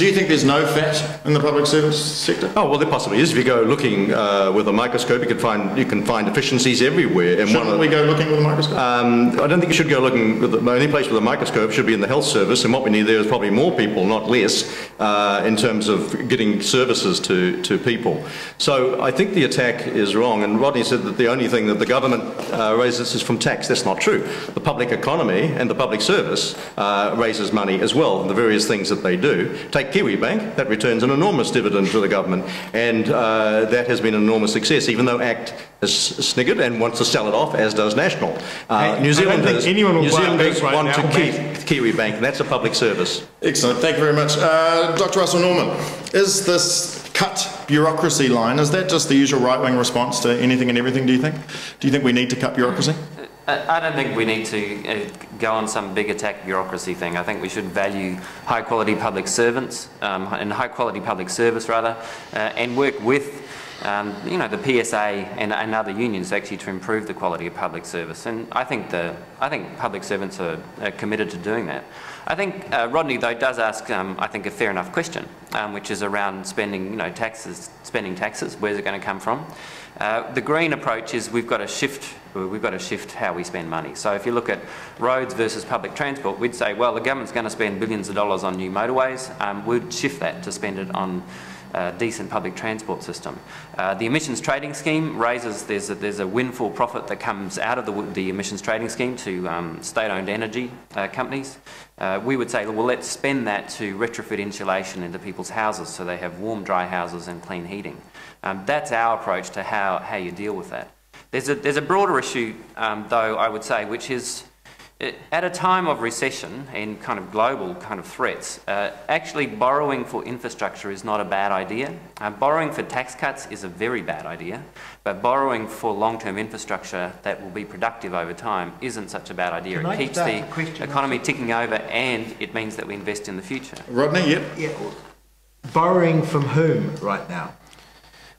do you think there's no fat in the public service sector? Oh well, there possibly is. If you go looking with a microscope, you can find deficiencies everywhere. And shouldn't we go looking with a microscope? I don't think you should go looking. The only place with a microscope should be in the health service, and what we need there is probably more people, not less, in terms of getting services to people. So I think the attack is wrong. And Rodney said that the only thing that the government raises is from tax. That's not true. The public economy and the public service raises money as well, the various things that they do. Take Kiwi Bank, that returns an enormous dividend to the government, and that has been an enormous success, even though ACT has sniggered and wants to sell it off, as does National. New Zealanders want to keep Kiwi Bank, and that's a public service. Excellent, thank you very much. Dr. Russell Norman, is this cut bureaucracy line, is that just the usual right-wing response to anything and everything, do you think? Do you think we need to cut bureaucracy? I don't think we need to go on some big attack bureaucracy thing. I think we should value high-quality public servants and high-quality public service rather, and work with you know, the PSA and other unions actually to improve the quality of public service. And I think public servants are committed to doing that. I think Rodney though does ask I think a fair enough question, which is around spending, you know, spending taxes. Where's it going to come from? The green approach is we've got to shift how we spend money. So if you look at roads versus public transport, we'd say, well, the government's going to spend billions of dollars on new motorways. We'd shift that to spend it on a decent public transport system. The emissions trading scheme raises, there's a windfall profit that comes out of the emissions trading scheme to state-owned energy companies. We would say, well, let's spend that to retrofit insulation into people's houses so they have warm, dry houses and clean heating. That's our approach to how you deal with that. There's a broader issue, though, I would say, which is at a time of recession and kind of global kind of threats, actually borrowing for infrastructure is not a bad idea. Borrowing for tax cuts is a very bad idea, but borrowing for long-term infrastructure that will be productive over time isn't such a bad idea. It keeps the economy ticking over, and it means that we invest in the future. Rodney, yep. Yeah. Borrowing from whom right now?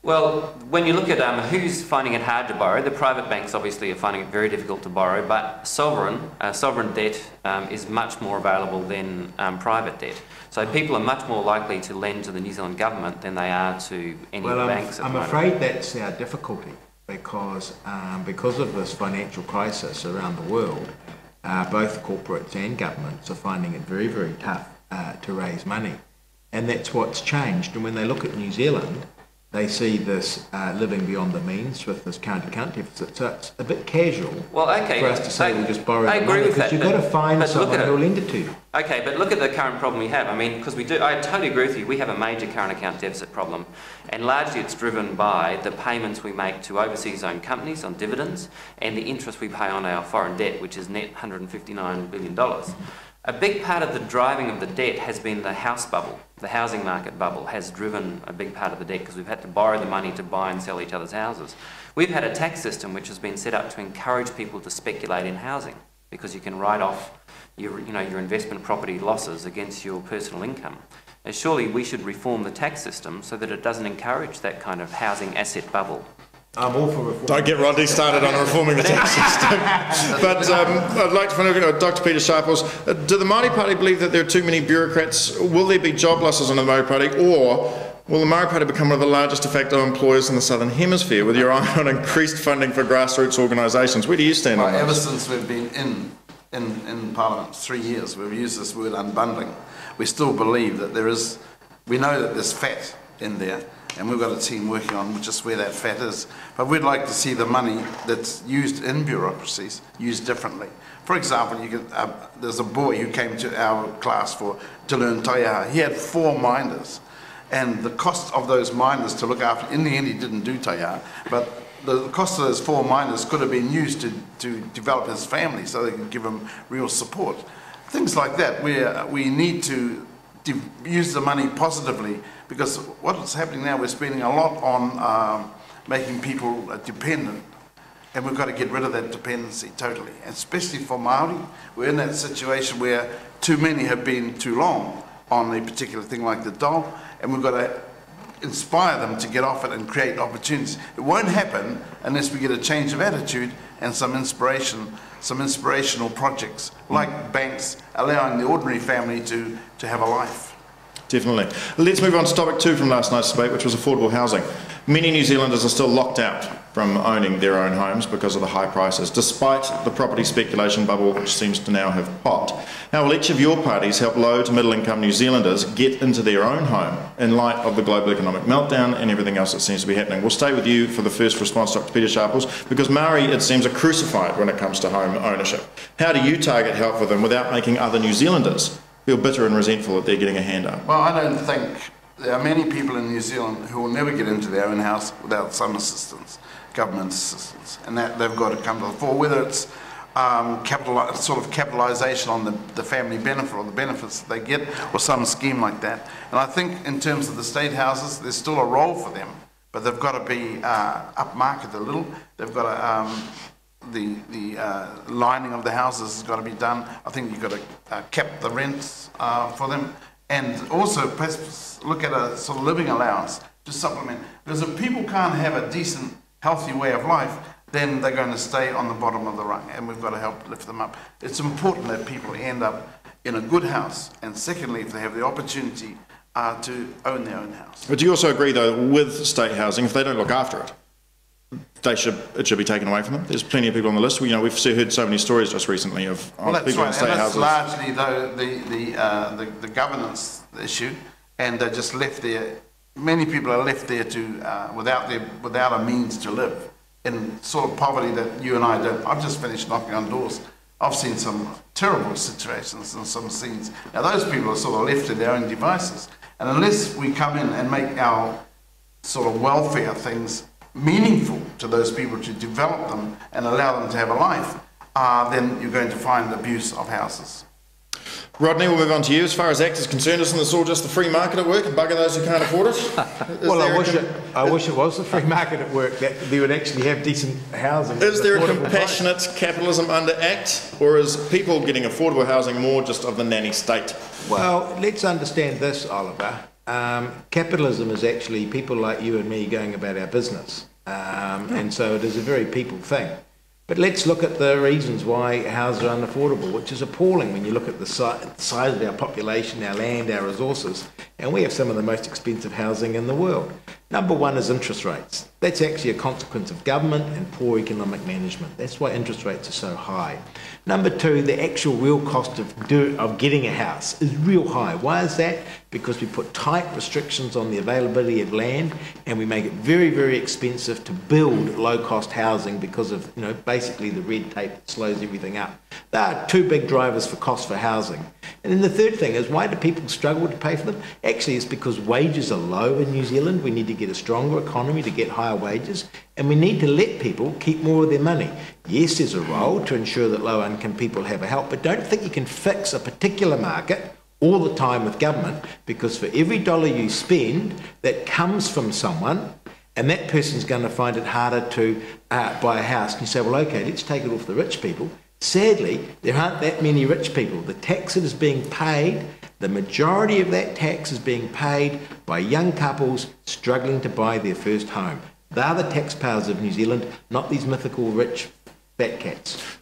Well, when you look at who's finding it hard to borrow, the private banks obviously are finding it very difficult to borrow, but sovereign debt is much more available than private debt. So people are much more likely to lend to the New Zealand government than they are to any banks at the moment. I'm afraid that's our difficulty, because of this financial crisis around the world, both corporates and governments are finding it very, very tough to raise money. And that's what's changed. And when they look at New Zealand, they see this living beyond the means with this current account deficit. So it's a bit casual for us to say we'll just borrow the money, because you've got to find someone who will lend it to you. Okay, but look at the current problem we have. I mean, because I totally agree with you, we have a major current account deficit problem, and largely it's driven by the payments we make to overseas-owned companies on dividends and the interest we pay on our foreign debt, which is net $159 billion. A big part of the driving of the debt has been the house bubble. The housing market bubble has driven a big part of the debt because we've had to borrow the money to buy and sell each other's houses. We've had a tax system which has been set up to encourage people to speculate in housing, because you can write off your investment property losses against your personal income. And surely we should reform the tax system so that it doesn't encourage that kind of housing asset bubble. I'm all for reform. Don't get Rodney started on reforming the tax system. But I'd like to find out, Dr. Pita Sharples, do the Maori Party believe that there are too many bureaucrats? Will there be job losses on the Maori Party, or will the Maori Party become one of the largest de facto employers in the Southern Hemisphere, with your eye on increased funding for grassroots organisations? Where do you stand on that? Ever since we've been in Parliament, 3 years, we've used this word unbundling. We still believe that we know that there's fat in there, and we've got a team working on just where that fat is. But we'd like to see the money that's used in bureaucracies used differently. For example, there's a boy who came to our class to learn taiaha. He had 4 minders, and the cost of those minders to look after, in the end he didn't do taiaha, but the cost of those 4 minders could have been used to develop his family so they could give him real support. Things like that, where we need to use the money positively, because what's happening now, we're spending a lot on making people dependent, and we've got to get rid of that dependency totally. And especially for Maori, we're in that situation where too many have been too long on a particular thing like the dog, and we've got to inspire them to get off it and create opportunities. It won't happen unless we get a change of attitude and some inspirational projects, like banks allowing the ordinary family to have a life. Definitely. Let's move on to topic 2 from last night's debate, which was affordable housing. Many New Zealanders are still locked out from owning their own homes because of the high prices, despite the property speculation bubble which seems to now have popped. How will each of your parties help low to middle income New Zealanders get into their own home in light of the global economic meltdown and everything else that seems to be happening? We'll stay with you for the first response, Dr. Pita Sharples, because Maori, it seems, are crucified when it comes to home ownership. How do you target help for them without making other New Zealanders feel bitter and resentful that they're getting a hand up? Well, I don't think there are many people in New Zealand who will never get into their own house without some assistance, government assistance, and that they've got to come to the fore, whether it's capitalisation on the family benefit or the benefits that they get, or some scheme like that. And I think in terms of the state houses, there's still a role for them, but they've got to be upmarket a little. They've got to the lining of the houses has got to be done. I think you've got to cap the rents for them, and also perhaps look at a sort of living allowance to supplement. Because if people can't have a decent, healthy way of life, then they're going to stay on the bottom of the rung, and we've got to help lift them up. It's important that people end up in a good house, and secondly, if they have the opportunity to own their own house. But do you also agree, though, with state housing, if they don't look after it, it should be taken away from them? There's plenty of people on the list. We've heard so many stories just recently of people in state houses. Well, that's right, and that's largely, though, the governance issue, and they're just left there. Many people are left there to without a means to live in sort of poverty that you and I don't. I've just finished knocking on doors. I've seen some terrible situations and some scenes. Now those people are sort of left to their own devices, and unless we come in and make our sort of welfare things meaningful to those people, to develop them and allow them to have a life, then you're going to find abuse of houses. Rodney, we'll move on to you. As far as ACT is concerned, isn't this all just the free market at work and bugger those who can't afford it? Well, I wish it was the free market at work, that they would actually have decent housing. Is there a compassionate capitalism under ACT, or is people getting affordable housing more just of the nanny state? Well, let's understand this, Oliver. Capitalism is actually people like you and me going about our business. And so it is a very people thing. But let's look at the reasons why houses are unaffordable, which is appalling when you look at the size of our population, our land, our resources, and we have some of the most expensive housing in the world. Number one is interest rates. That's actually a consequence of government and poor economic management. That's why interest rates are so high. Number two, the actual real cost of getting a house is real high. Why is that? Because we put tight restrictions on the availability of land, and we make it very, very expensive to build low-cost housing because of, basically the red tape that slows everything up. There are two big drivers for cost for housing. And then the third thing is, why do people struggle to pay for them? Actually, it's because wages are low in New Zealand. We need to get a stronger economy to get higher wages, and we need to let people keep more of their money. Yes, there's a role to ensure that low-income people have a help, but don't think you can fix a particular market all the time with government, because for every dollar you spend that comes from someone, and that person's going to find it harder to buy a house, and you say, well, okay, let's take it off the rich people. Sadly, there aren't that many rich people. The tax that is being paid, the majority of that tax is being paid by young couples struggling to buy their first home. They're the taxpayers of New Zealand, not these mythical rich fat cats.